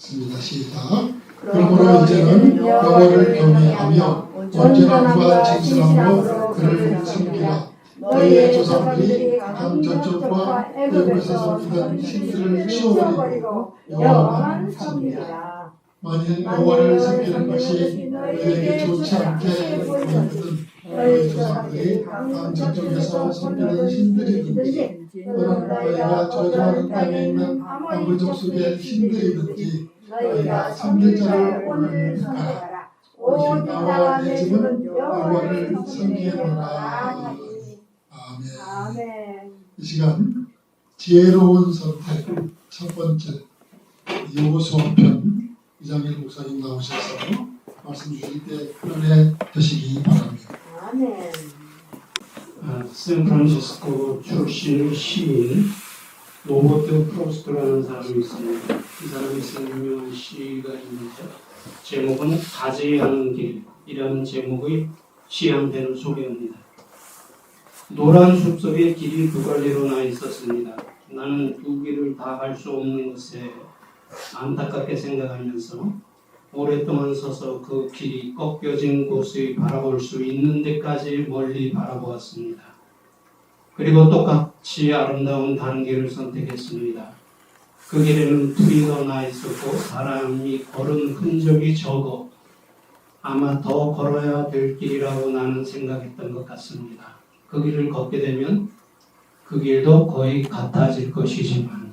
습니다. 시작. 그러므로 이제는 여호와를 경외하며 온전한 과 진실함으로 그를 섬기라. 너희의 조상들이 강 저쪽과 애굽에서 섬기던 신들을 치워버리고 여호와만 섬기라. 만일 여호와를 섬기는 것이 너희에게 좋지 않게 보이거든 너희 조상들이 강 저쪽에서 섬기던 신들이든지 또는 너희가 저주하는 땅에 있는 아모리족 속의 신들이든지 너희가 섬길 자를 오늘 선택하라. 오직 나와 내 집은 여호와를 섬기노라. 아멘. 이 시간 지혜로운 선택 첫 번째 여호수아편 이장일 목사님 나오셔서 말씀 주실 때 은혜 되시기 바랍니다. 아멘. 샌프란시스코 출신의 시인 로버트 프로스트라는 사람이 있습니다. 이 사람이 쓴 유명한 시가 있는데 제목은 가지 않은 길이라는 제목의 시 한 편을 소개합니다. 노란 숲속에 길이 두 갈래로 나 있었습니다. 나는 두 길을 다 갈 수 없는 것에 안타깝게 생각하면서 오랫동안 서서 그 길이 꺾여진 곳을 바라볼 수 있는 데까지 멀리 바라보았습니다. 그리고 똑같이 아름다운 다른 길을 선택했습니다. 그 길에는 풀이 더 나 있었고 사람이 걸은 흔적이 적어 아마 더 걸어야 될 길이라고 나는 생각했던 것 같습니다. 그 길을 걷게 되면 그 길도 거의 같아질 것이지만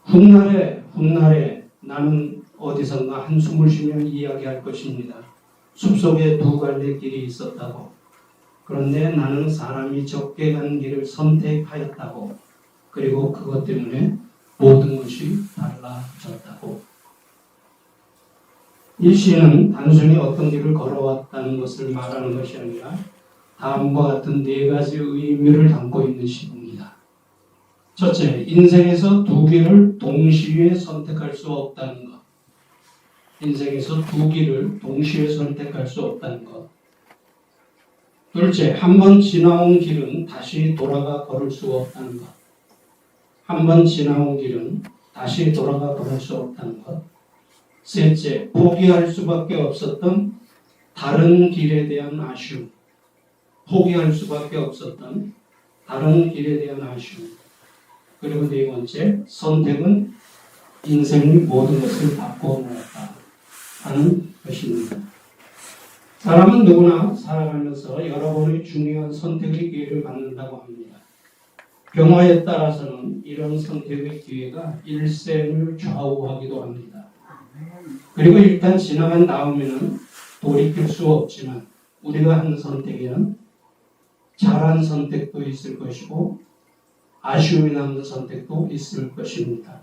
훗날에 나는 어디선가 한숨을 쉬며 이야기할 것입니다. 숲속에 두 갈래 길이 있었다고. 그런데 나는 사람이 적게 간 길을 선택하였다고. 그리고 그것 때문에 모든 것이 달라졌다고. 이 시는 단순히 어떤 길을 걸어왔다는 것을 말하는 것이 아니라 다음과 같은 네 가지 의미를 담고 있는 시입니다. 첫째, 인생에서 두 길을 동시에 선택할 수 없다는 것. 인생에서 두 길을 동시에 선택할 수 없다는 것. 둘째, 한 번 지나온 길은 다시 돌아가 걸을 수 없다는 것. 한 번 지나온 길은 다시 돌아가 걸을 수 없다는 것. 셋째, 포기할 수밖에 없었던 다른 길에 대한 아쉬움. 포기할 수밖에 없었던 다른 길에 대한 아쉬움. 그리고 네 번째, 선택은 인생의 모든 것을 바꿔 놓았다 하는 것입니다. 사람은 누구나 살아가면서 여러 번의 중요한 선택의 기회를 갖는다고 합니다. 경우에 따라서는 이런 선택의 기회가 일생을 좌우하기도 합니다. 그리고 일단 지나간 다음에는 돌이킬 수 없지만 우리가 한 선택에는 잘한 선택도 있을 것이고 아쉬움이 남는 선택도 있을 것입니다.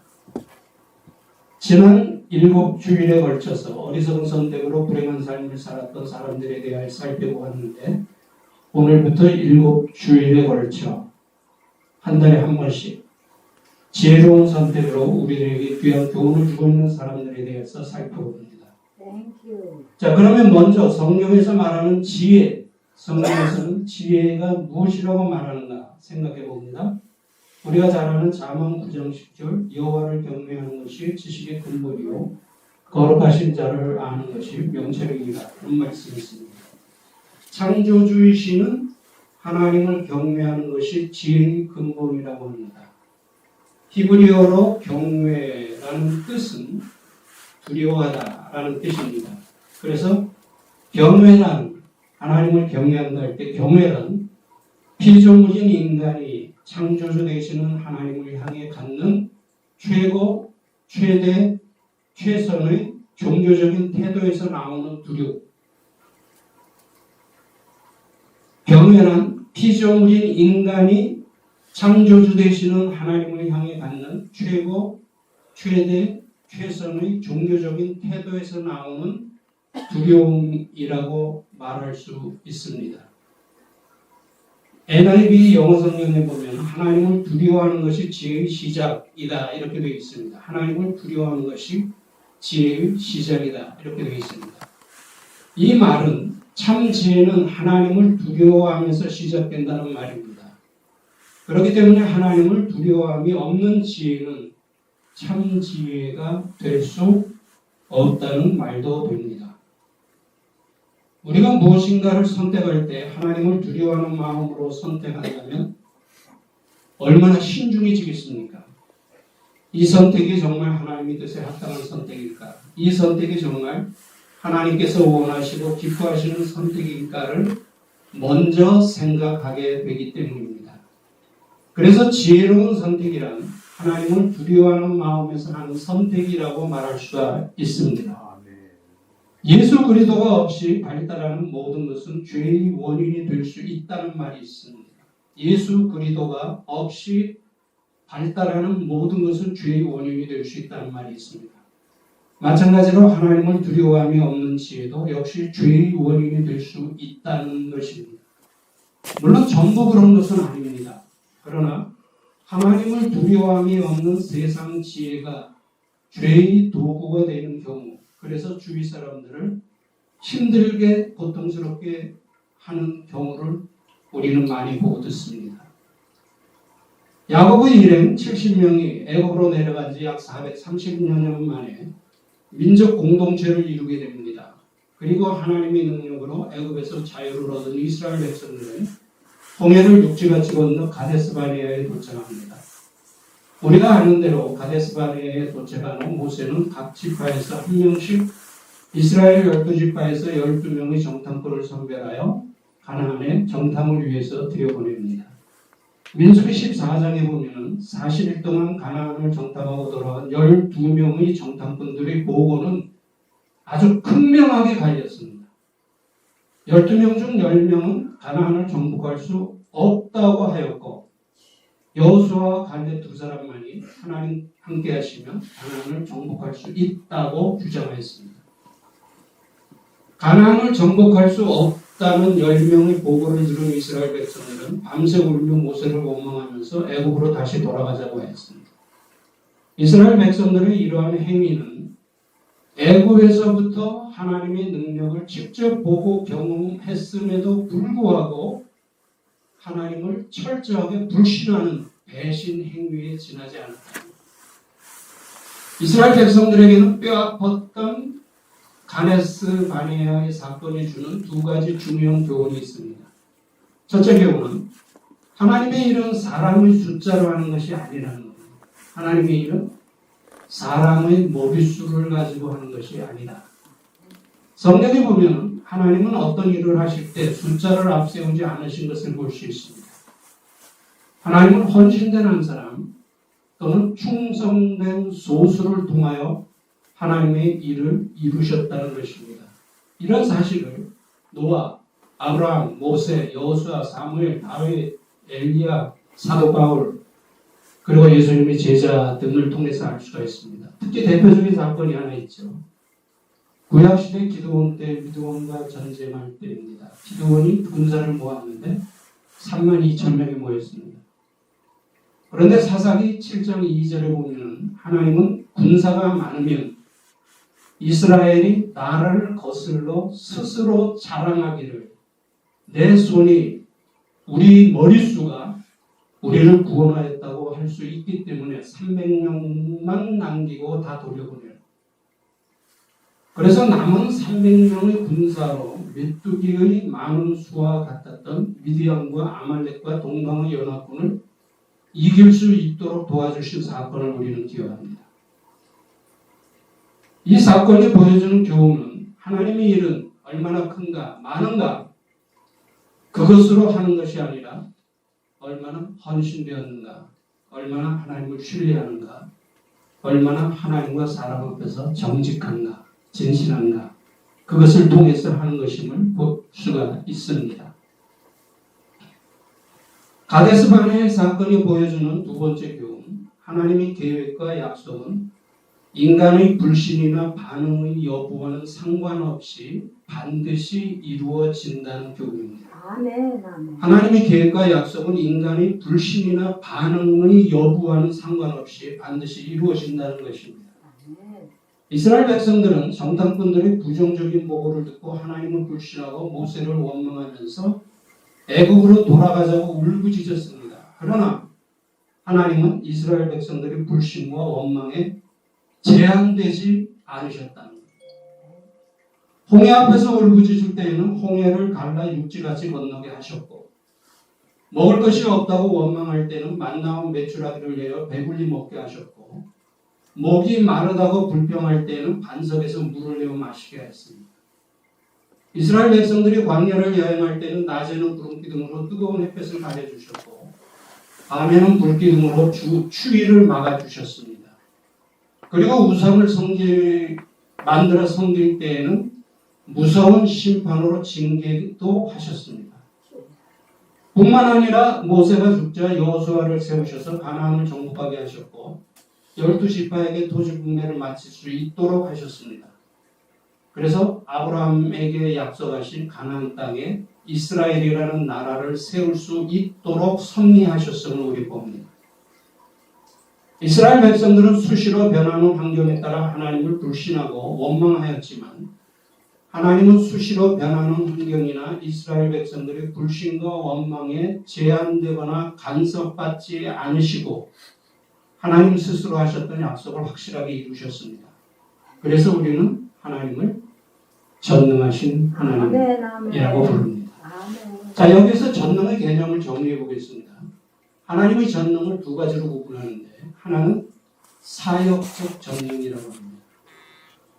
지난 7주일에 걸쳐서 어리석은 선택으로 불행한 삶을 살았던 사람들에 대해 살펴보았는데 오늘부터 7주일에 걸쳐 한 달에 한 번씩 지혜로운 선택으로 우리들에게 귀한 교훈을 주고 있는 사람들에 대해서 살펴봅니다. 자, 그러면 먼저 성경에서 말하는 지혜, 성경에서는 지혜가 무엇이라고 말하는가 생각해 봅니다. 우리가 잘 아는 잠언 9장 10절 여호와를 경외하는 것이 지식의 근본이요 거룩하신 자를 아는 것이 명철이니라 그런 말씀이 있습니다. 창조주이시는 하나님을 경외하는 것이 지혜의 근본이라고 합니다. 히브리어로 경외라는 뜻은 두려워하다라는 뜻입니다. 그래서 경외란 하나님을 경외한다 할 때 경외란 피조물인 인간이 창조주 되시는 하나님을 향해 갖는 최고, 최대, 최선의 종교적인 태도에서 나오는 두려움. 경외란 피조물인 인간이 창조주 되시는 하나님을 향해 갖는 최고, 최대, 최선의 종교적인 태도에서 나오는 두려움이라고 말할 수 있습니다. NIV 영어 성경에 보면 하나님을 두려워하는 것이 지혜의 시작이다 이렇게 되어 있습니다. 하나님을 두려워하는 것이 지혜의 시작이다 이렇게 되어 있습니다. 이 말은 참 지혜는 하나님을 두려워하면서 시작된다는 말입니다. 그렇기 때문에 하나님을 두려워함이 없는 지혜는 참 지혜가 될 수 없다는 말도 됩니다. 우리가 무엇인가를 선택할 때 하나님을 두려워하는 마음으로 선택한다면 얼마나 신중해지겠습니까? 이 선택이 정말 하나님의 뜻에 합당한 선택일까? 이 선택이 정말 하나님께서 원하시고 기뻐하시는 선택일까를 먼저 생각하게 되기 때문입니다. 그래서 지혜로운 선택이란 하나님을 두려워하는 마음에서 하는 선택이라고 말할 수가 있습니다. 예수 그리스도가 없이 발달하는 모든 것은 죄의 원인이 될 수 있다는 말이 있습니다. 예수 그리스도가 없이 발달하는 모든 것은 죄의 원인이 될 수 있다는 말이 있습니다. 마찬가지로 하나님을 두려워함이 없는 지혜도 역시 죄의 원인이 될 수 있다는 것입니다. 물론 전부 그런 것은 아닙니다. 그러나 하나님을 두려워함이 없는 세상 지혜가 죄의 도구가 되는 경우, 그래서 주위 사람들을 힘들게 고통스럽게 하는 경우를 우리는 많이 보고 듣습니다. 야곱의 일행 70명이 애굽으로 내려간 지 약 430년 만에 민족 공동체를 이루게 됩니다. 그리고 하나님의 능력으로 애굽에서 자유를 얻은 이스라엘 백성들은 홍해를 육지같이 건너 가데스바네아에 도착합니다. 우리가 아는 대로 가데스바네아에 도착한 후 모세는 각 지파에서 한 명씩 이스라엘 12지파에서 12명의 정탐꾼을 선별하여 가나안에 정탐을 위해서 들여보냅니다. 민수기 14장에 보면 40일 동안 가나안을 정탐하고 돌아온 12명의 정탐꾼들의 보고는 아주 극명하게 갈렸습니다. 12명 중 10명은 가나안을 정복할 수 없다고 하였고 여호수아와 갈렙 두 사람만이 하나님 함께 하시면 가나안을 정복할 수 있다고 주장하였습니다. 가나안을 정복할 수 없다는 10명의 보고를 들은 이스라엘 백성들은 밤새 울며 모세를 원망하면서 애굽으로 다시 돌아가자고 했습니다. 이스라엘 백성들의 이러한 행위는 애굽에서부터 하나님의 능력을 직접 보고 경험했음에도 불구하고 하나님을 철저하게 불신하는 배신 행위에 지나지 않았다. 이스라엘 백성들에게는 뼈아팠던 가데스 바네아의 사건이 주는 두 가지 중요한 교훈이 있습니다. 첫째 교훈은 하나님의 일은 사람의 숫자로 하는 것이 아니라는 겁니다. 하나님의 일은 사람의 머릿수를 가지고 하는 것이 아니다. 성경에 보면 하나님은 어떤 일을 하실 때 숫자를 앞세우지 않으신 것을 볼 수 있습니다. 하나님은 헌신된 한 사람 또는 충성된 소수를 통하여 하나님의 일을 이루셨다는 것입니다. 이런 사실을 노아, 아브라함, 모세, 여호수아, 사무엘, 다윗, 엘리야, 사도 바울 그리고 예수님의 제자 등을 통해서 알 수가 있습니다. 특히 대표적인 사건이 하나 있죠. 구약시대 기드온 때 미드온과 전쟁할 때입니다. 기드온이 군사를 모았는데 32,000명이 모였습니다. 그런데 사사기 7장 2절에 보면 하나님은 군사가 많으면 이스라엘이 나라를 거슬러 스스로 자랑하기를 내 손이 우리 머릿수가 우리를 구원하였다고 할 수 있기 때문에 300명만 남기고 다 돌려보내요. 그래서 남은 300명의 군사로 메뚜기의 많은 수와 같았던 미디안과 아말렉과 동방의 연합군을 이길 수 있도록 도와주신 사건을 우리는 기억합니다. 이 사건이 보여주는 교훈은 하나님의 일은 얼마나 큰가, 많은가 그것으로 하는 것이 아니라 얼마나 헌신되었는가, 얼마나 하나님을 신뢰하는가, 얼마나 하나님과 사람 앞에서 정직한가, 진실한가 그것을 통해서 하는 것임을 볼 수가 있습니다. 가데스 바네아 사건이 보여주는 두 번째 교훈, 하나님의 계획과 약속은 인간의 불신이나 반응의 여부와는 상관없이 반드시 이루어진다는 교훈입니다. 아멘, 아멘. 하나님의 계획과 약속은 인간의 불신이나 반응의 여부와는 상관없이 반드시 이루어진다는 것입니다. 아멘. 이스라엘 백성들은 정탐꾼들의 부정적인 보고를 듣고 하나님을 불신하고 모세를 원망하면서 애굽으로 돌아가자고 울부짖었습니다. 그러나 하나님은 이스라엘 백성들의 불신과 원망에 제한되지 않으셨다는 거예요. 홍해 앞에서 울부짖을 때에는 홍해를 갈라 육지같이 건너게 하셨고, 먹을 것이 없다고 원망할 때는 만나온 메추라기를 내어 배불리 먹게 하셨고, 목이 마르다고 불평할 때에는 반석에서 물을 내어 마시게 했습니다. 이스라엘 백성들이 광야를 여행할 때는 낮에는 구름기둥으로 뜨거운 햇볕을 가려주셨고, 밤에는 불기둥으로 추위를 막아주셨습니다. 그리고 우상을 만들어 섬길 때에는 무서운 심판으로 징계도 하셨습니다. 뿐만 아니라 모세가 죽자 여호수아를 세우셔서 가나안을 정복하게 하셨고 12지파에게 토지 분배를 마칠 수 있도록 하셨습니다. 그래서 아브라함에게 약속하신 가나안 땅에 이스라엘이라는 나라를 세울 수 있도록 섭리하셨음을 우리 봅니다. 이스라엘 백성들은 수시로 변하는 환경에 따라 하나님을 불신하고 원망하였지만 하나님은 수시로 변하는 환경이나 이스라엘 백성들의 불신과 원망에 제한되거나 간섭받지 않으시고 하나님 스스로 하셨던 약속을 확실하게 이루셨습니다. 그래서 우리는 하나님을 전능하신 하나님이라고 부릅니다. 자, 여기서 전능의 개념을 정리해 보겠습니다. 하나님의 전능을 두 가지로 구분하는데 하나는 사역적 전능이라고 합니다.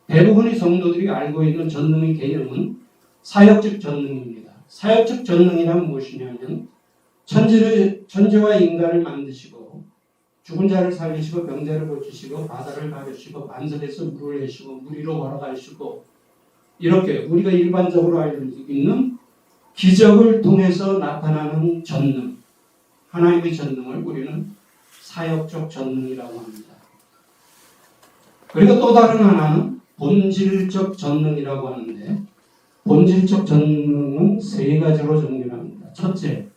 대부분의 성도들이 알고 있는 전능의 개념은 사역적 전능입니다. 사역적 전능이란 무엇이냐면 천지와 인간을 만드시고 죽은 자를 살리시고 병자를 고치시고 바다를 가르시고 반석에서 물을 내시고 물 위로 걸어가시고 이렇게 우리가 일반적으로 알고 있는 기적을 통해서 나타나는 전능, 하나님의 전능을 우리는 사역적 전능이라고 합니다. 그리고 또 다른 하나는 본질적 전능이라고 하는데 본질적 전능은 세 가지로 정리합니다. 첫째,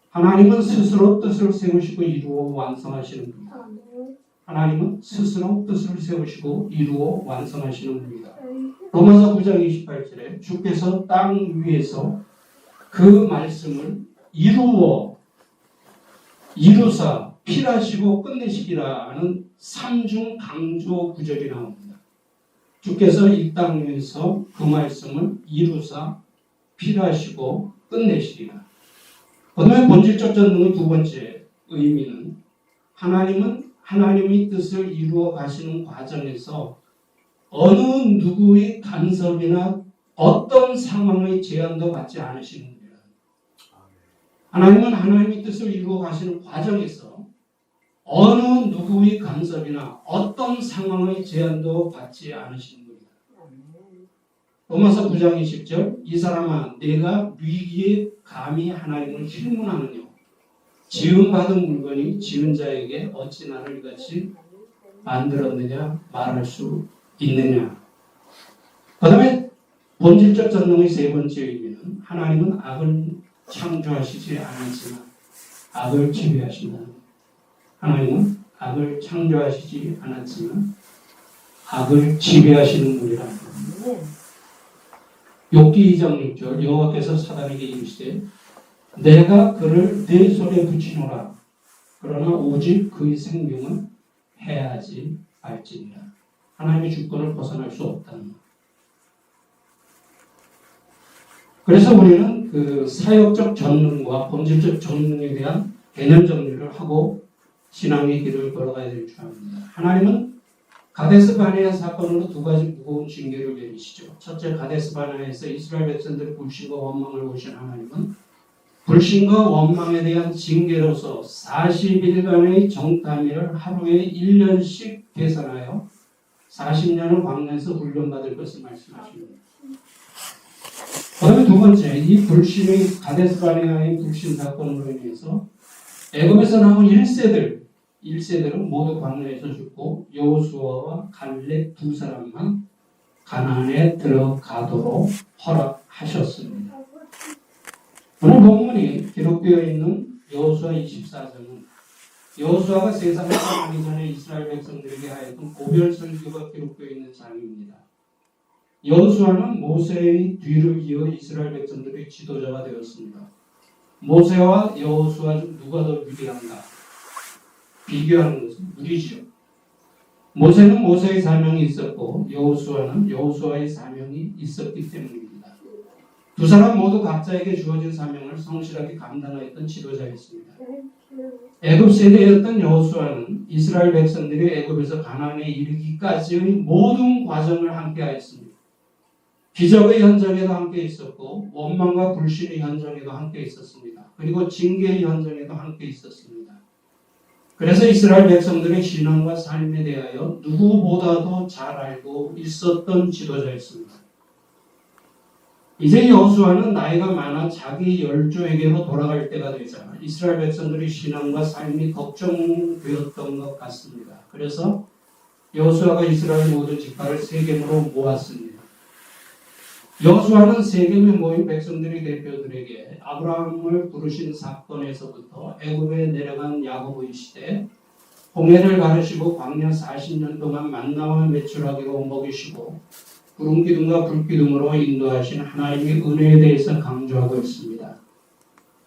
하나님은 스스로 뜻을 세우시고 이루어 완성하시는 분입니다. 하나님은 스스로 뜻을 세우시고 이루어 완성하시는 분입니다. 로마서 9장 28절에 주께서 땅 위에서 그 말씀을 이루사 필하시고 끝내시기라 하는 삼중 강조 구절이 나옵니다. 주께서 이 땅 위에서 그 말씀을 이루사 필하시고 끝내시리라. 그다음에 본질적 전능의 두 번째 의미는 하나님은 하나님의 뜻을 이루어 가시는 과정에서 어느 누구의 간섭이나 어떤 상황의 제한도 받지 않으시는 분이라. 하나님은 하나님의 뜻을 이루어 가시는 과정에서 어느 누구의 간섭이나 어떤 상황의 제한도 받지 않으시는 분이다. 로마서 9장 20절 이 사람아 내가 위기에 감히 하나님을 힐문하느냐 지음받은 물건이 지은 자에게 어찌 나를 이같이 만들었느냐 말할 수 있느냐. 그 다음에 본질적 전능의 세 번째 의미는 하나님은 악을 창조하시지 않았지만 악을 지배하신다. 하나님은 악을 창조하시지 않았지만 악을 지배하시는 분이라는 겁니다. 욥기 2장 6절 여호와께서 사단에게 이르시되 내가 그를 내 손에 붙이노라 그러나 오직 그의 생명은 해하지 말지니라. 하나님의 주권을 벗어날 수 없다는 것. 그래서 우리는 그 사역적 전능과 본질적 전능에 대한 개념 정리를 하고 신앙의 길을 걸어가야 될 줄 압니다. 하나님은 가데스 바네아 사건으로 두 가지 무거운 징계를 내리시죠. 첫째, 가데스 바네아에서 이스라엘 백성들의 불신과 원망을 보신 하나님은 불신과 원망에 대한 징계로서 40일간의 정탐일을 하루에 1년씩 계산하여 40년을 광야에서 훈련받을 것을 말씀하십니다. 그다음에 두 번째, 이 불신의 가데스 바네아의 불신 사건으로 인해서 애굽에서 나온 1세들은 모두 광야에서 죽고 여호수아와 갈렙 두 사람만 가나안에 들어가도록 허락하셨습니다. 오늘 본문이 기록되어 있는 여호수아 24장은 여호수아가 세상을 떠나기 전에 이스라엘 백성들에게 하였던 고별 설교가 기록되어 있는 장입니다. 여호수아는 모세의 뒤를 이어 이스라엘 백성들의 지도자가 되었습니다. 모세와 여호수아 중 누가 더 위대한가? 비교하는 것은 무리죠. 모세는 모세의 사명이 있었고 여호수아는 여호수아의 사명이 있었기 때문입니다. 두 사람 모두 각자에게 주어진 사명을 성실하게 감당하였던 지도자였습니다. 애굽 세대였던 여호수아는 이스라엘 백성들이 애굽에서 가나안에 이르기까지의 모든 과정을 함께하였습니다. 기적의 현장에도 함께 있었고 원망과 불신의 현장에도 함께 있었습니다. 그리고 징계의 현장에도 함께 있었습니다. 그래서 이스라엘 백성들의 신앙과 삶에 대하여 누구보다도 잘 알고 있었던 지도자였습니다. 이제 여호수아는 나이가 많아 자기 열조에게로 돌아갈 때가 되자 이스라엘 백성들의 신앙과 삶이 걱정되었던 것 같습니다. 그래서 여호수아가 이스라엘 모든 지파를 세겜으로 모았습니다. 여호수아는 세겜에 모인 백성들의 대표들에게 아브라함을 부르신 사건에서부터 애굽에 내려간 야고보의 시대, 홍해를 가르시고 광야 40년 동안 만나와 메추라기로 먹이시고 구름 기둥과 불 기둥으로 인도하신 하나님의 은혜에 대해서 강조하고 있습니다.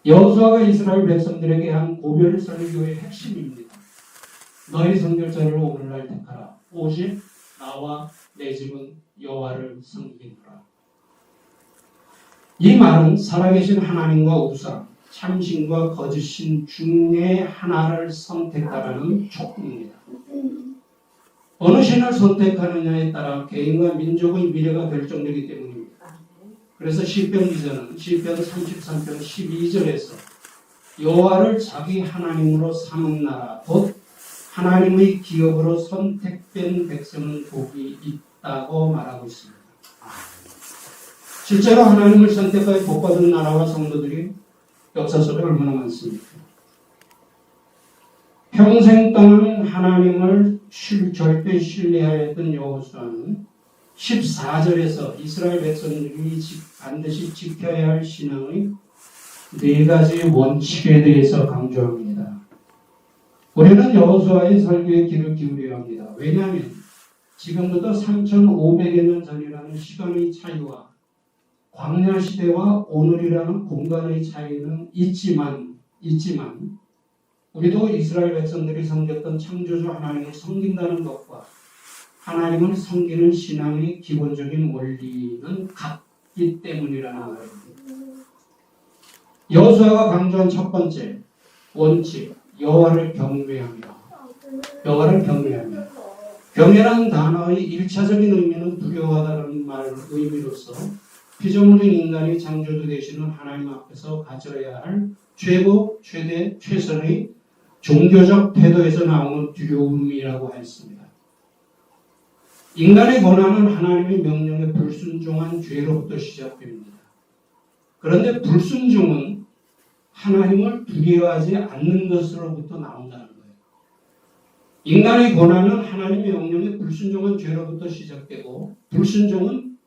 여호수아가 이스라엘 백성들에게 한 고별 설교의 핵심입니다. 너희 선결자를 오늘날 택하라. 오직 나와 내 집은 여호와를 섬기노라. 이 말은 살아계신 하나님과 우상, 참신과 거짓신 중에 하나를 선택하라는 촉구입니다. 어느 신을 선택하느냐에 따라 개인과 민족의 미래가 결정되기 때문입니다. 그래서 시편 기자는 시편 33편 12절에서 여호와를 자기 하나님으로 삼은 나라 곧 하나님의 기업으로 선택된 백성은 복이 있다고 말하고 있습니다. 실제로 하나님을 선택하여 복받은 나라와 성도들이 역사 속에 얼마나 많습니까? 평생 동안 하나님을 절대 신뢰하였던 여호수아는 14절에서 이스라엘 백성들이 반드시 지켜야 할 신앙의 4가지 원칙에 대해서 강조합니다. 우리는 여호수아의 설교에 귀를 기울여야 합니다. 왜냐하면 지금부터 3,500여 년 전이라는 시간의 차이와 광야 시대와 오늘이라는 공간의 차이는 있지만 우리도 이스라엘 백성들이 섬겼던 창조주 하나님을 섬긴다는 것과 하나님을 섬기는 신앙의 기본적인 원리는 같기 때문이라는 말입니다. 여호수아가 강조한 첫 번째 원칙, 여호와를 경외하며. 여호와를 경외하며. 경외라는 단어의 1차적인 의미는 두려워하다는 말 의미로서 피조물인 인간이 창조주 되시는 하나님 앞에서 가져야 할 최고, 최대, 최선의 종교적 태도에서 나오는 두려움이라고 했습니다. 인간의 고난은 하나님의 명령에 불순종한 죄로부터 시작됩니다. 그런데 불순종은 하나님을 두려워하지 않는 것으로부터 나온다는 거예요. 인간의 고난은 하나님의 명령에 불순종한 죄로부터 시작되고 불순종은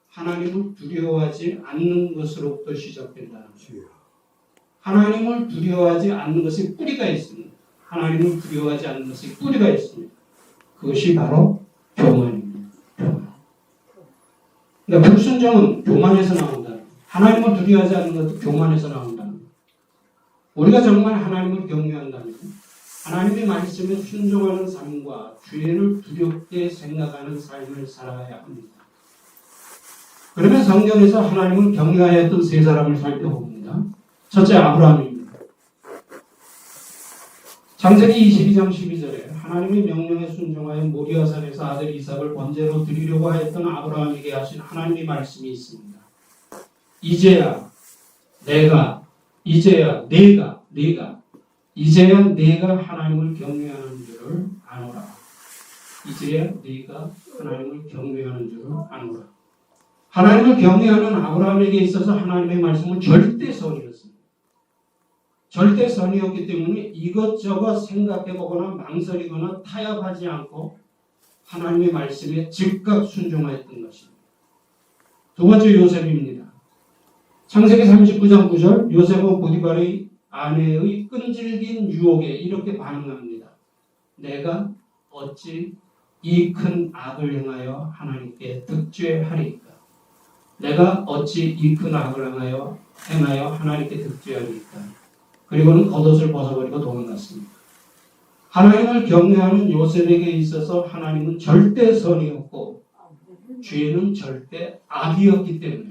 하나님을 두려워하지 않는 것으로부터 시작된다는 거예요. 하나님을 두려워하지 않는 것에 뿌리가 있습니다. 하나님을 두려워하지 않는 것에 뿌리가 있습니다. 그것이 바로 교만입니다. 교만. 그러니까 불순종은 교만에서 나온다. 하나님을 두려워하지 않는 것도 교만에서 나온다. 우리가 정말 하나님을 경외한다면 하나님의 말씀에 순종하는 삶과 죄를 두렵게 생각하는 삶을 살아야 합니다. 그러면 성경에서 하나님을 경외하였던 3사람을 살펴봅니다. 첫째 아브라함입니다. 창세기 22장 12절에 하나님의 명령에 순종하여 모리아산에서 아들 이삭을 번제로 드리려고 하였던 아브라함에게 하신 하나님의 말씀이 있습니다. 이제야 내가 하나님을 경외하는 줄을 아노라. 이제야 네가 하나님을 경외하는 줄을 아노라. 하나님을 경외하는 아브라함에게 있어서 하나님의 말씀은 절대 선이었습니다. 절대 선이었기 때문에 이것저것 생각해보거나 망설이거나 타협하지 않고 하나님의 말씀에 즉각 순종하였던 것입니다. 두 번째 요셉입니다. 창세기 39장 9절 요셉은 보디발의 아내의 끈질긴 유혹에 이렇게 반응합니다. 내가 어찌 이 큰 악을 행하여 하나님께 득죄하리까? 내가 어찌 이 큰 악을 행하여 하나님께 득죄하리까? 그리고는 겉옷을 벗어버리고 도망갔습니다. 하나님을 경외하는 요셉에게 있어서 하나님은 절대 선이었고 죄는 절대 악이었기 때문에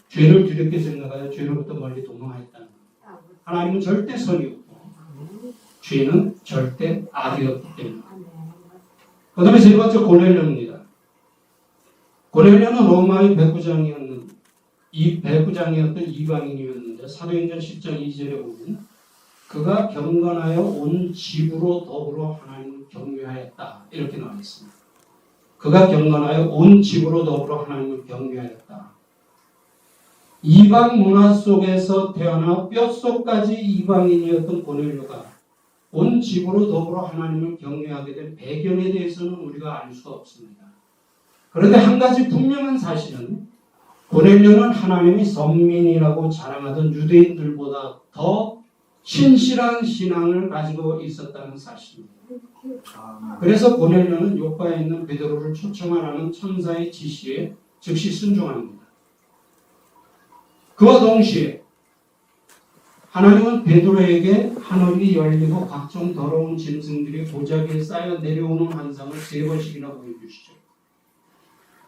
죄를 두렵게 생각하여 죄로부터 멀리 도망하였다는 거예요. 하나님은 절대 선이었고 죄는 절대 악이었기 때문에. 그 다음에 세 번째 고넬료입니다. 고넬료는 로마의 백부장이었던 이방인이었는데 사도행전 10장 2절에 보면 그가 경건하여 온 집으로 더불어 하나님을 경외하였다 이렇게 나와 있습니다. 그가 경건하여 온 집으로 더불어 하나님을 경외하였다. 이방 문화 속에서 태어나 뼛속까지 이방인이었던 고넬료가 온 집으로 더불어 하나님을 경외하게 된 배경에 대해서는 우리가 알 수 없습니다. 그런데 한 가지 분명한 사실은 고넬료는 하나님의 선민이라고 자랑하던 유대인들보다 더 신실한 신앙을 가지고 있었다는 사실입니다. 그래서 고넬료는 요파에 있는 베드로를 초청하라는 천사의 지시에 즉시 순종합니다. 그와 동시에 하나님은 베드로에게 하늘이 열리고 각종 더러운 짐승들이 보자기에 쌓여 내려오는 환상을 3번씩이나 보여주시죠.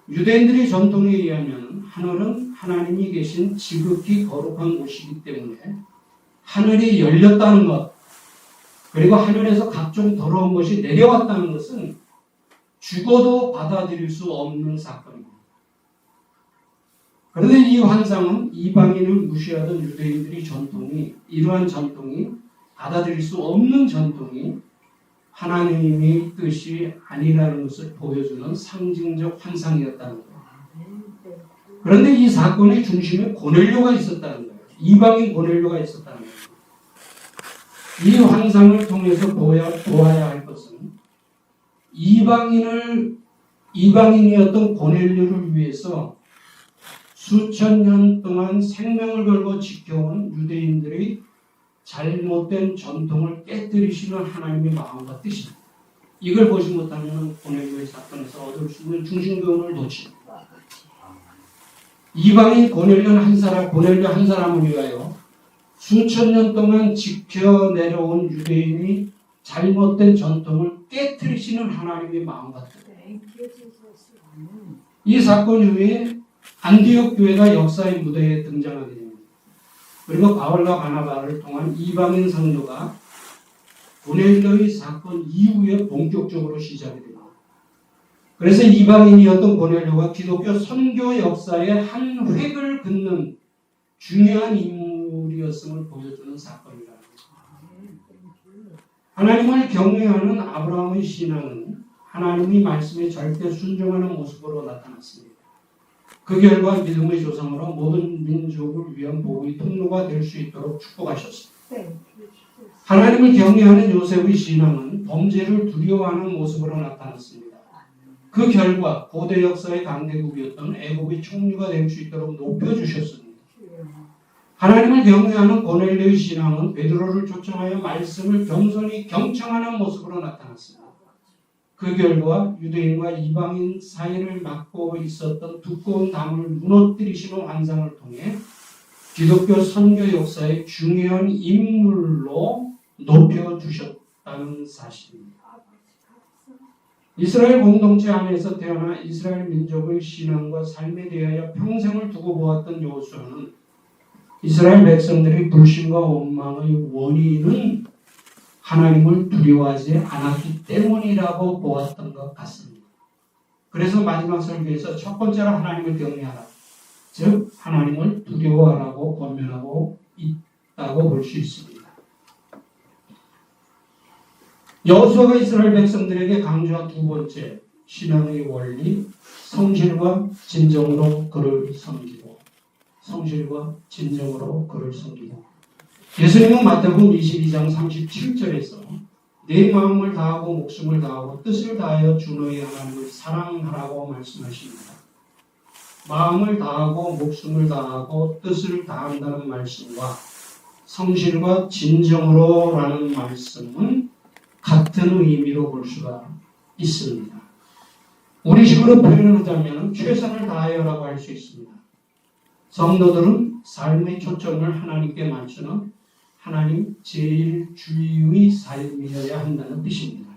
유대인들의 전통에 의하면 하늘은 하나님이 계신 지극히 거룩한 곳이기 때문에 하늘이 열렸다는 것, 그리고 하늘에서 각종 더러운 것이 내려왔다는 것은 죽어도 받아들일 수 없는 사건입니다. 그런데 이 환상은 이방인을 무시하던 유대인들의 전통이, 이러한 전통이 받아들일 수 없는 전통이 하나님의 뜻이 아니라는 것을 보여주는 상징적 환상이었다는 거예요. 그런데 이 사건의 중심에 고넬료가 있었다는 거예요. 이방인 고넬료가 있었다는 거예요. 이 환상을 통해서 보아야 할 것은 이방인이었던 고넬료를 위해서 수천 년 동안 생명을 걸고 지켜온 유대인들의 잘못된 전통을 깨뜨리시는 하나님의 마음과 뜻입니다. 이걸 보지 못하면 고넬료의 사건에서 얻을 수 있는 중심교훈을 놓칩니다. 이방인 고넬료 한 사람을 위하여 수천 년 동안 지켜내려온 유대인이 잘못된 전통을 깨뜨리시는 하나님의 마음과 뜻. 이 사건 이후에 안디옥 교회가 역사의 무대에 등장하게 됩니다. 그리고 바울과 바나바를 통한 이방인 선교가 고넬료의 사건 이후에 본격적으로 시작이 됩니다. 그래서 이방인이었던 고넬료가 기독교 선교 역사의 한 획을 긋는 중요한 인물이었음을 보여주는 사건이라는 것입니다. 하나님을 경외하는 아브라함의 신앙은 하나님의 말씀에 절대 순종하는 모습으로 나타났습니다. 그 결과 믿음의 조상으로 모든 민족을 위한 복의 통로가 될 수 있도록 축복하셨습니다. 하나님을 경외하는 요셉의 신앙은 범죄를 두려워하는 모습으로 나타났습니다. 그 결과 고대 역사의 강대국이었던 애국의 총리가 될 수 있도록 높여주셨습니다. 하나님을 경외하는 고넬료의 신앙은 베드로를 초청하여 말씀을 겸손히 경청하는 모습으로 나타났습니다. 그 결과 유대인과 이방인 사이를 막고 있었던 두꺼운 담을 무너뜨리시는 환상을 통해 기독교 선교 역사의 중요한 인물로 높여주셨다는 사실입니다. 이스라엘 공동체 안에서 태어나 이스라엘 민족의 신앙과 삶에 대하여 평생을 두고 보았던 여호수아는 이스라엘 백성들의 불신과 원망의 원인은 하나님을 두려워하지 않았기 때문이라고 보았던 것 같습니다. 그래서 마지막 설교에서 첫 번째로 하나님을 경외하라, 즉 하나님을 두려워하라고 권면하고 있다고 볼 수 있습니다. 여호수아가 이스라엘 백성들에게 강조한 두 번째 신앙의 원리, 성실과 진정으로 그를 섬기고, 성실과 진정으로 그를 섬기고. 예수님은 마태복음 22장 37절에서 내 마음을 다하고 목숨을 다하고 뜻을 다하여 주 너희 하나님을 사랑하라고 말씀하십니다. 마음을 다하고 목숨을 다하고 뜻을 다한다는 말씀과 성실과 진정으로라는 말씀은 같은 의미로 볼 수가 있습니다. 우리식으로 표현하자면 최선을 다하여라고 할 수 있습니다. 성도들은 삶의 초점을 하나님께 맞추는 하나님 제일주의의 삶이어야 한다는 뜻입니다.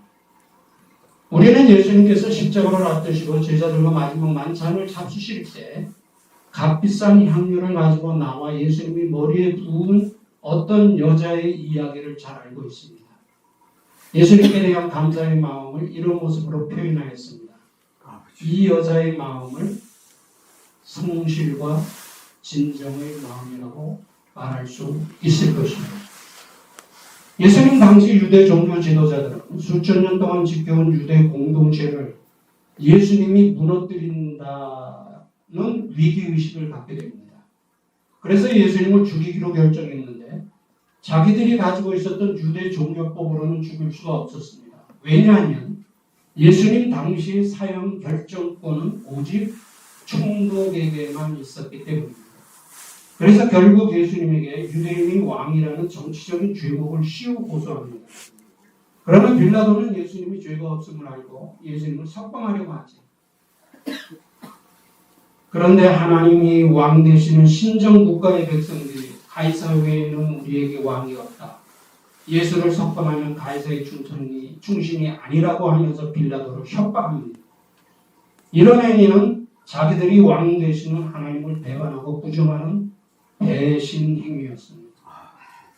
우리는 예수님께서 십자가로 놔두시고 제자들과 마지막 만찬을 잡수실 때 값비싼 향유를 가지고 나와 예수님이 머리에 부은 어떤 여자의 이야기를 잘 알고 있습니다. 예수님께 대한 감사의 마음을 이런 모습으로 표현하였습니다. 이 여자의 마음을 성실과 진정의 마음이라고 말할 수 있을 것입니다. 예수님 당시 유대 종교 지도자들은 수천 년 동안 지켜온 유대 공동체를 예수님이 무너뜨린다는 위기의식을 갖게 됩니다. 그래서 예수님을 죽이기로 결정했는데 자기들이 가지고 있었던 유대 종교법으로는 죽일 수가 없었습니다. 왜냐하면 예수님 당시 사형 결정권은 오직 총독에게만 있었기 때문입니다. 그래서 결국 예수님에게 유대인이 왕이라는 정치적인 죄목을 씌우고 고소합니다. 그러면 빌라도는 예수님이 죄가 없음을 알고 예수님을 석방하려고 하죠. 그런데 하나님이 왕 되시는 신정국가의 백성들이 가이사 외에는 우리에게 왕이 없다. 예수를 석방하면 가이사의 충신이 아니라고 하면서 빌라도를 협박합니다. 이런 행위는 자기들이 왕 되시는 하나님을 배반하고 부정하는 배신 행위였습니다.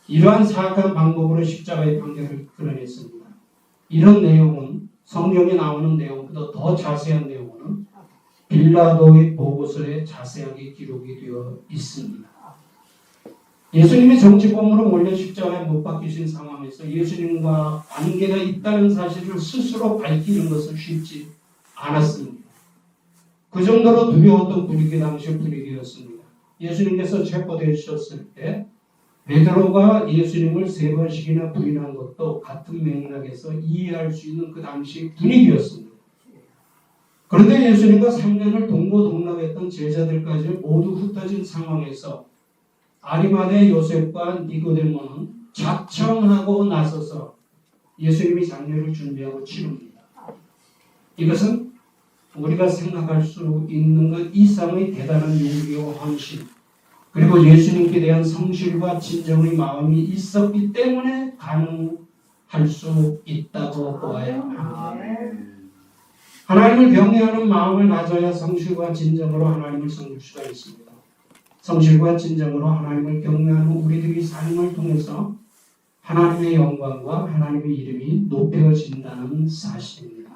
이러한 사악한 방법으로 십자가의 판결을 드러냈습니다. 이런 내용은 성경에 나오는 내용보다 더 자세한 내용은 빌라도의 보고서에 자세하게 기록이 되어 있습니다. 예수님이 정치범으로 몰려 십자가에 못 박히신 상황에서 예수님과 관계가 있다는 사실을 스스로 밝히는 것은 쉽지 않았습니다. 그 정도로 두려웠던 분위기 당시 분위기였습니다. 예수님께서 체포되셨을 때 베드로가 예수님을 3번씩이나 부인한 것도 같은 맥락에서 이해할 수 있는 그 당시 분위기였습니다. 그런데 예수님과 3년을 동고동락했던 제자들까지 모두 흩어진 상황에서 아리마대 요셉과 니고데모는 자청하고 나서서 예수님이 장례를 준비하고 치릅니다. 이것은 우리가 생각할 수 있는 것 이상의 대단한 용기와 헌신, 그리고 예수님께 대한 성실과 진정의 마음이 있었기 때문에 가능할 수 있다고 보아야 합니다. 하나님을 경외하는 마음을 가져야 성실과 진정으로 하나님을 섬길 수가 있습니다. 성실과 진정으로 하나님을 경외하는 우리들의 삶을 통해서 하나님의 영광과 하나님의 이름이 높여진다는 사실입니다.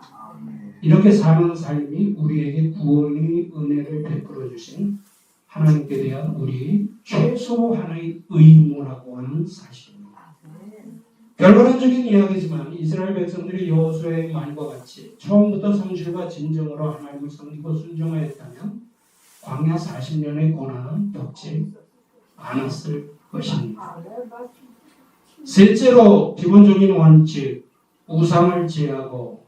이렇게 사는 삶이 우리에게 구원의 은혜를 베풀어 주신 하나님께 대한 우리 최소 하나의 의무라고 하는 사실입니다. 결론적인 이야기지만 이스라엘 백성들이 여호수아의 말과 같이 처음부터 성실과 진정으로 하나님을 섬기고 순종하였다면 광야 40년의 고난은 겪지 않았을 것입니다. 셋째로 기본적인 원칙, 우상을 제하고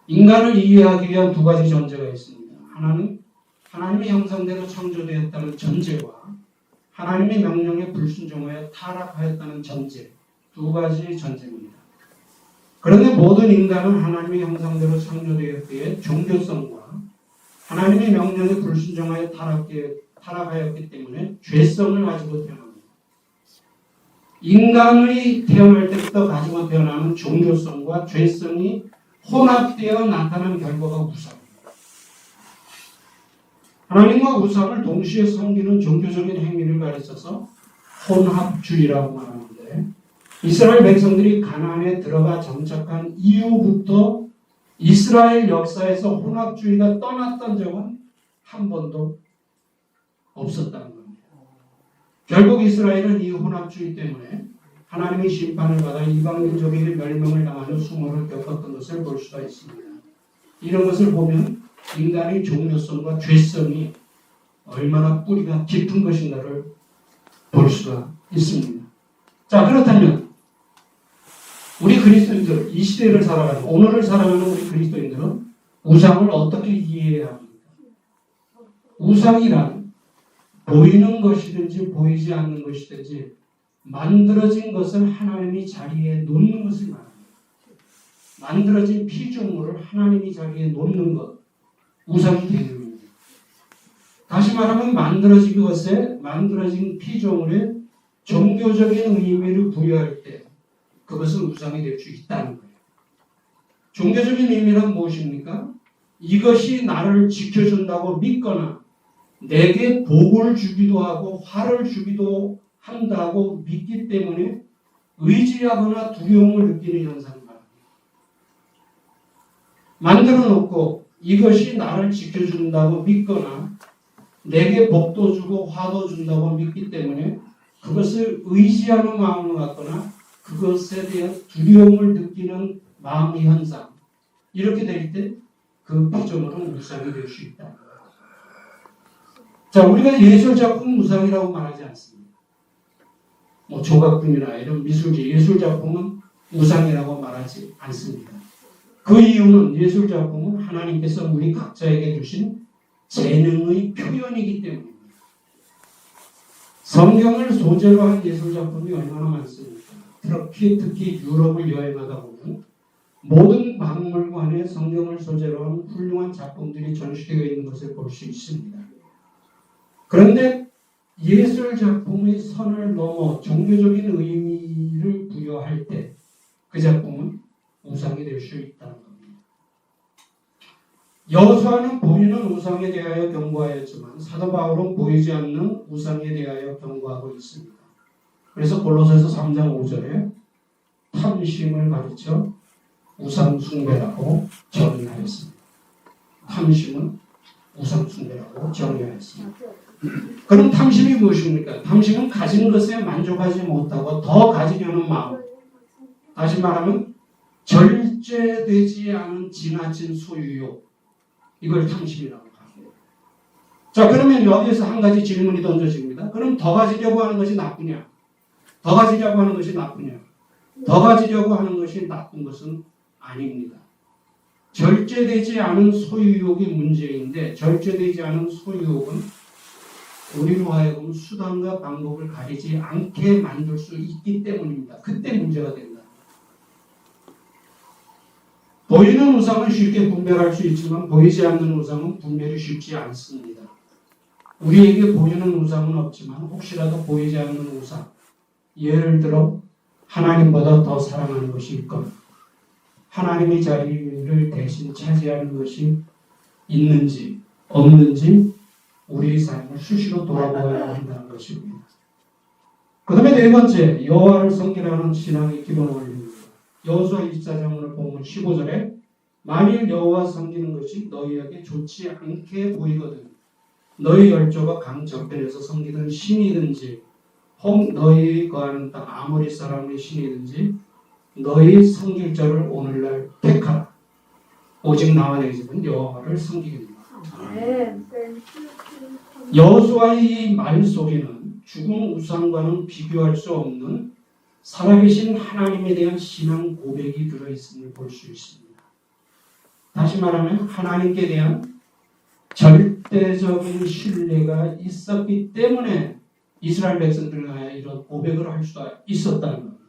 인간을 이해하기 위한 두 가지 전제가 있습니다. 하나는 하나님의 형상대로 창조되었다는 전제와 하나님의 명령에 불순종하여 타락하였다는 전제, 두 가지 전제입니다. 그런데 모든 인간은 하나님의 형상대로 창조되었기에 종교성과 하나님의 명령에 불순종하여 타락하였기 때문에 죄성을 가지고 태어납니다. 인간의 태어날 때부터 가지고 태어나는 종교성과 죄성이 혼합되어 나타난 결과가 우상입니다. 하나님과 우상을 동시에 섬기는 종교적인 행위를 가르쳐서 혼합주의라고 말하는데 이스라엘 백성들이 가나안에 들어가 정착한 이후부터 이스라엘 역사에서 혼합주의가 떠났던 적은 한 번도 없었다는 겁니다. 결국 이스라엘은 이 혼합주의 때문에 하나님의 심판을 받아 이방인족에게 멸망을 당하는 수모를 겪었던 것을 볼 수가 있습니다. 이런 것을 보면 인간의 종교성과 죄성이 얼마나 뿌리가 깊은 것인가를 볼 수가 있습니다. 자, 그렇다면 우리 그리스도인들, 이 시대를 살아가는, 오늘을 살아가는 우리 그리스도인들은 우상을 어떻게 이해해야 합니까? 우상이란 보이는 것이든지 보이지 않는 것이든지 만들어진 것을 하나님이 자리에 놓는 것을 말합니다. 만들어진 피조물을 하나님이 자리에 놓는 것, 우상이 개념입니다. 다시 말하면 만들어진 피조물에 종교적인 의미를 부여할 때 그것은 우상이 될 수 있다는 거예요. 종교적인 의미란 무엇입니까? 이것이 나를 지켜준다고 믿거나 내게 복을 주기도 하고 화를 주기도 한다고 믿기 때문에 의지하거나 두려움을 느끼는 현상을 말합니다. 만들어 놓고 이것이 나를 지켜준다고 믿거나 내게 복도 주고 화도 준다고 믿기 때문에 그것을 의지하는 마음을 갖거나 그것에 대한 두려움을 느끼는 마음의 현상, 이렇게 될 때 그 피조물은 우상이 될 수 있다. 자, 우리가 예술 작품 우상이라고 말하지 않습니다. 뭐 조각품이나 이런 미술지, 예술 작품은 우상이라고 말하지 않습니다. 그 이유는 예술 작품은 하나님께서 우리 각자에게 주신 재능의 표현이기 때문입니다. 성경을 소재로 한 예술 작품이 얼마나 많습니까? 특히 유럽을 여행하다 보면 모든 박물관에 성경을 소재로 한 훌륭한 작품들이 전시되어 있는 것을 볼 수 있습니다. 그런데 예술 작품의 선을 넘어 종교적인 의미를 부여할 때 그 작품은 우상이 될 수 있다는 겁니다. 여호수아는 보이는 우상에 대하여 경고하였지만 사도 바울은 보이지 않는 우상에 대하여 경고하고 있습니다. 그래서 골로새서 3장 5절에 탐심을 가르쳐 우상 숭배라고 정의하였습니다. 탐심은 우상 숭배라고 정의하였습니다. 그럼 탐심이 무엇입니까? 탐심은 가진 것에 만족하지 못하고 더 가지려는 마음. 다시 말하면 절제되지 않은 지나친 소유욕. 이걸 탐심이라고 합니다. 자, 그러면 여기에서 한 가지 질문이 던져집니다. 그럼 더 가지려고 하는 것이 나쁘냐? 더 가지려고 하는 것이 나쁘냐? 더 가지려고 하는 것이 나쁜 것은 아닙니다. 절제되지 않은 소유욕이 문제인데 절제되지 않은 소유욕은 우리로 하여금 수단과 방법을 가리지 않게 만들 수 있기 때문입니다. 그때 문제가 된다. 보이는 우상은 쉽게 분별할 수 있지만 보이지 않는 우상은 분별이 쉽지 않습니다. 우리에게 보이는 우상은 없지만 혹시라도 보이지 않는 우상, 예를 들어 하나님보다 더 사랑하는 것이 있거나 하나님의 자리를 대신 차지하는 것이 있는지 없는지 우리의 삶을 수시로 돌아보아야 한다는 것입니다. 그 다음에 네 번째, 여호와를 섬기라는 신앙의 기본 원리입니다. 여호수아 24장을 보면 15절에 만일 여호와 섬기는 것이 너희에게 좋지 않게 보이거든 너희 열조가 강 저편에서 섬기던 신이든지 혹 너희 거하는 땅 아모리 사람의 신이든지 너희 섬길 자를 오늘날 택하라. 오직 나와 내 집은 여호와를 섬기겠노라. 여호수아의 이 말 속에는 죽은 우상과는 비교할 수 없는 살아계신 하나님에 대한 신앙 고백이 들어있음을 볼 수 있습니다. 다시 말하면 하나님께 대한 절대적인 신뢰가 있었기 때문에 이스라엘 백성들을 위하여 이런 고백을 할 수가 있었다는 겁니다.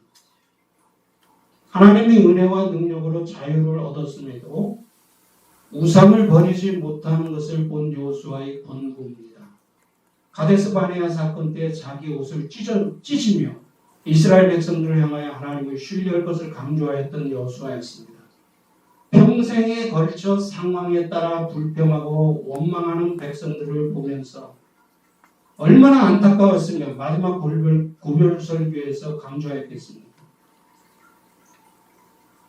하나님의 은혜와 능력으로 자유를 얻었음에도 우상을 버리지 못하는 것을 본 여호수아의 권고입니다. 가데스 바네아 사건 때 자기 옷을 찢으며 이스라엘 백성들을 향하여 하나님을 신뢰할 것을 강조하였던 여호수아였습니다. 평생에 걸쳐 상황에 따라 불평하고 원망하는 백성들을 보면서 얼마나 안타까웠으며 마지막 구별 설교에서 강조하였겠습니까?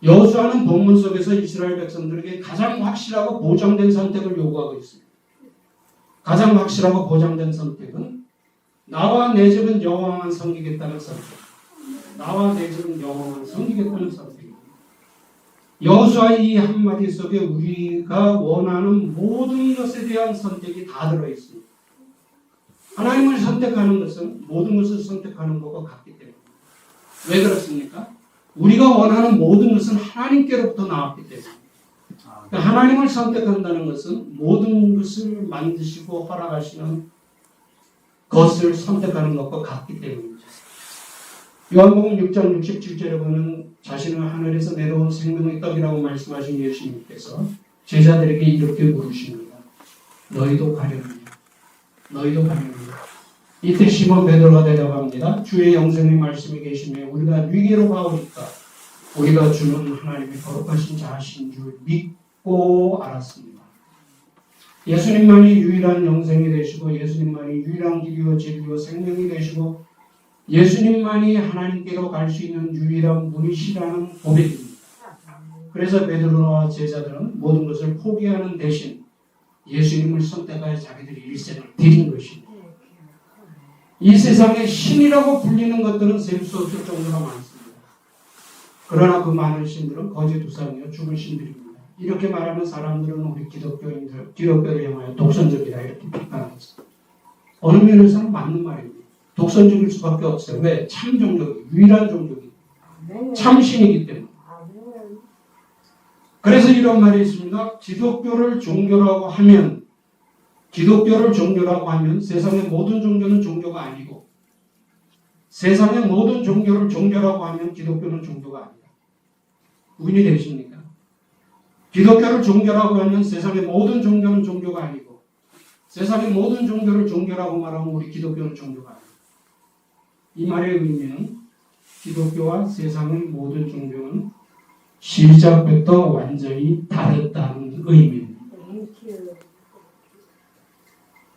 여호수아는 본문 속에서 이스라엘 백성들에게 가장 확실하고 보장된 선택을 요구하고 있습니다. 가장 확실하고 보장된 선택은 나와 내 집은 여호와만 섬기겠다는 선택. 나와 내 집은 여호와만 섬기겠다는 선택입니다. 여호수아의 이 한마디 속에 우리가 원하는 모든 것에 대한 선택이 다 들어있습니다. 하나님을 선택하는 것은 모든 것을 선택하는 것과 같기 때문입니다. 왜 그렇습니까? 우리가 원하는 모든 것은 하나님께로부터 나왔기 때문입니다. 그러니까 하나님을 선택한다는 것은 모든 것을 만드시고 허락하시는 것을 선택하는 것과 같기 때문입니다. 요한복음 6장 67절에 보면 자신은 하늘에서 내려온 생명의 떡이라고 말씀하신 예수님께서 제자들에게 이렇게 물으십니다. 너희도 가려느냐? 너희도 가려느냐? 이때 시몬 베드로가 대답합니다. 주의 영생의 말씀이 계시며 우리가 위기로 가오니까 우리가 주는 하나님의 거룩하신 자신 줄 믿고 알았습니다. 예수님만이 유일한 영생이 되시고 예수님만이 유일한 길이요 진리요 생명이 되시고 예수님만이 하나님께로 갈 수 있는 유일한 분이시라는 고백입니다. 그래서 베드로와 제자들은 모든 것을 포기하는 대신 예수님을 선택하여 자기들이 일생을 드린 것입니다. 이 세상에 신이라고 불리는 것들은 셀 수 없을 정도로 많습니다. 그러나 그 많은 신들은 거짓 우상이요 죽은 신들입니다. 이렇게 말하면 사람들은 우리 기독교를 향하여 독선적이다 이렇게 비판하죠. 어느 면에서는 맞는 말입니다. 독선적일 수밖에 없어요. 왜? 참 종족이, 유일한 종족이, 참 신이기 때문에. 그래서 이런 말이 있습니다. 기독교를 종교라고 하면 세상의 모든 종교는 종교가 아니고 세상의 모든 종교를 종교라고 하면 기독교는 종교가 아니다. 부인이 되십니까? 기독교를 종교라고 하면 세상의 모든 종교는 종교가 아니고 세상의 모든 종교를 종교라고 말하면 우리 기독교는 종교가 아니다. 이 말의 의미는 기독교와 세상의 모든 종교는 시작부터 완전히 다르다는 의미입니다.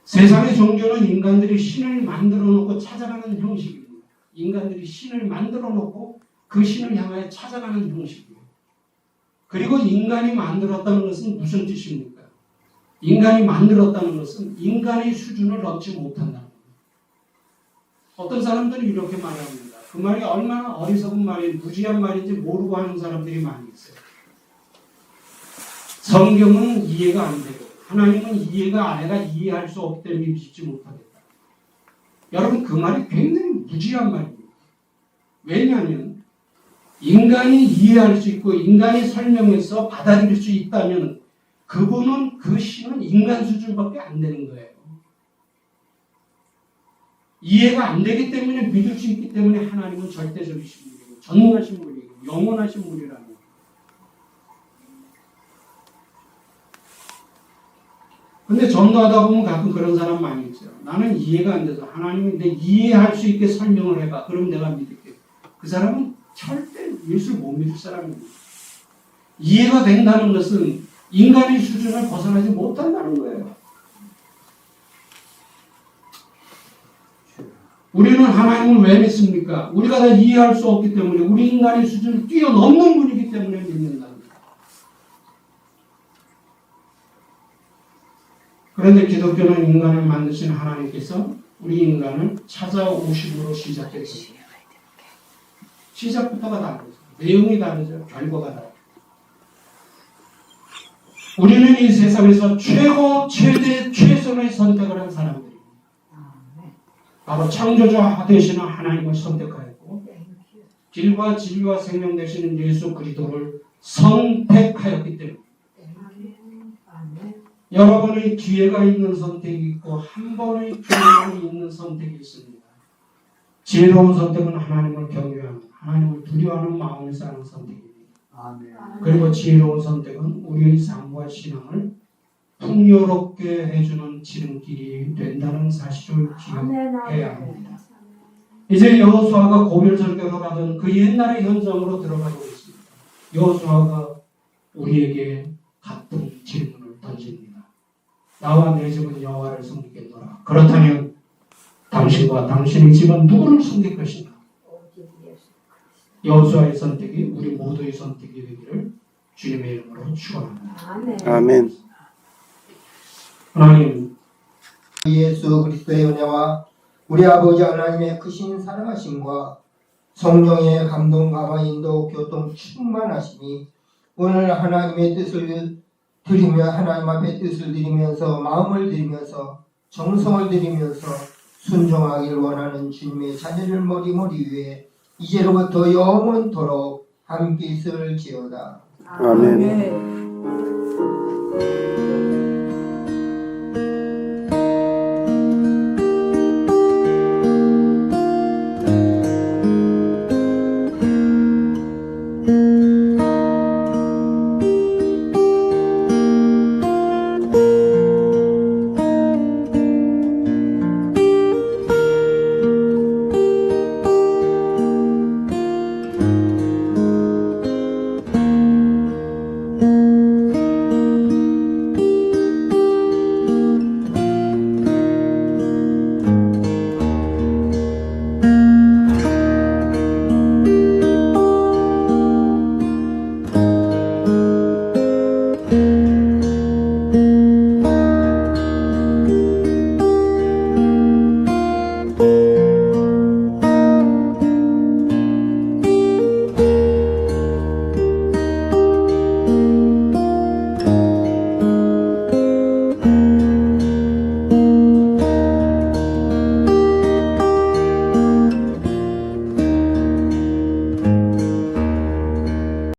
세상의 종교는 인간들이 신을 만들어 놓고 찾아가는 형식입니다. 인간들이 신을 만들어 놓고 그 신을 향하여 찾아가는 형식이에요. 그리고 인간이 만들었다는 것은 무슨 뜻입니까? 인간이 만들었다는 것은 인간의 수준을 얻지 못한다는 겁니다. 어떤 사람들은 이렇게 말합니다. 그 말이 얼마나 어리석은 말이 무지한 말인지 모르고 하는 사람들이 많이 있어요. 성경은 이해가 안 되고 하나님은 내가 이해할 수 없기 때문에 믿지 못하겠다. 여러분 그 말이 굉장히 무지한 말입니다. 왜냐하면 인간이 이해할 수 있고 인간이 설명해서 받아들일 수 있다면 그분은 그 신은 인간 수준밖에 안 되는 거예요. 이해가 안 되기 때문에 믿을 수 있기 때문에 하나님은 절대적이신 분이고 전능하신 분이고 영원하신 분이라는 거예요. 근데 전도하다 보면 가끔 그런 사람 많이 있어요. 나는 이해가 안 돼서 하나님이 내 이해할 수 있게 설명을 해봐. 그럼 내가 믿을게. 그 사람은 절대 예수를 못 믿을 사람입니다. 이해가 된다는 것은 인간의 수준을 벗어나지 못한다는 거예요. 우리는 하나님을 왜 믿습니까? 우리가 다 이해할 수 없기 때문에 우리 인간의 수준을 뛰어넘는 분이기 때문에 믿는다는 거예요. 그런데 기독교는 인간을 만드신 하나님께서 우리 인간을 찾아오심으로 시작했습니다. 시작부터가 다르죠. 내용이 다르죠. 결과가 다르죠. 우리는 이 세상에서 최고, 최대, 최선의 선택을 한 사람들입니다. 바로 창조자 되시는 하나님을 선택하였고 길과 진리와 생명 되시는 예수 그리스도를 선택하였기 때문에 여러분의 기회가 있는 선택이 있고 한 번의 기회가 있는 선택이 있습니다. 지혜로운 선택은 하나님을 경외하는 하나님을 두려워하는 마음을 쌓는 선택입니다. 그리고 지혜로운 선택은 우리의 삶과 신앙을 풍요롭게 해주는 지름길이 된다는 사실을 기억해야 합니다. 이제 여호수아가 고별절교로 가던 그 옛날의 현장으로 들어가고 있습니다. 여호수아가 우리에게 같은 질문을 던집니다. 나와 내 집은 여호와를 섬기겠노라. 그렇다면 당신과 당신의 집은 누구를 섬길 것인가? 여호수아의 선택이 우리 모두의 선택이 되기를 주님의 이름으로 축원합니다. 아멘. 하나님, 예수 그리스도의 은혜와 우리 아버지 하나님의 크신 사랑하심과 성령의 감동 감화 인도 교통 충만하심이 오늘 하나님의 뜻을 드리며 하나님 앞에 뜻을 드리면서 마음을 드리면서 정성을 드리면서 순종하길 원하는 주님의 자녀를 머리 위에 이제로부터 영원토록 함께 있을지어다. 아멘.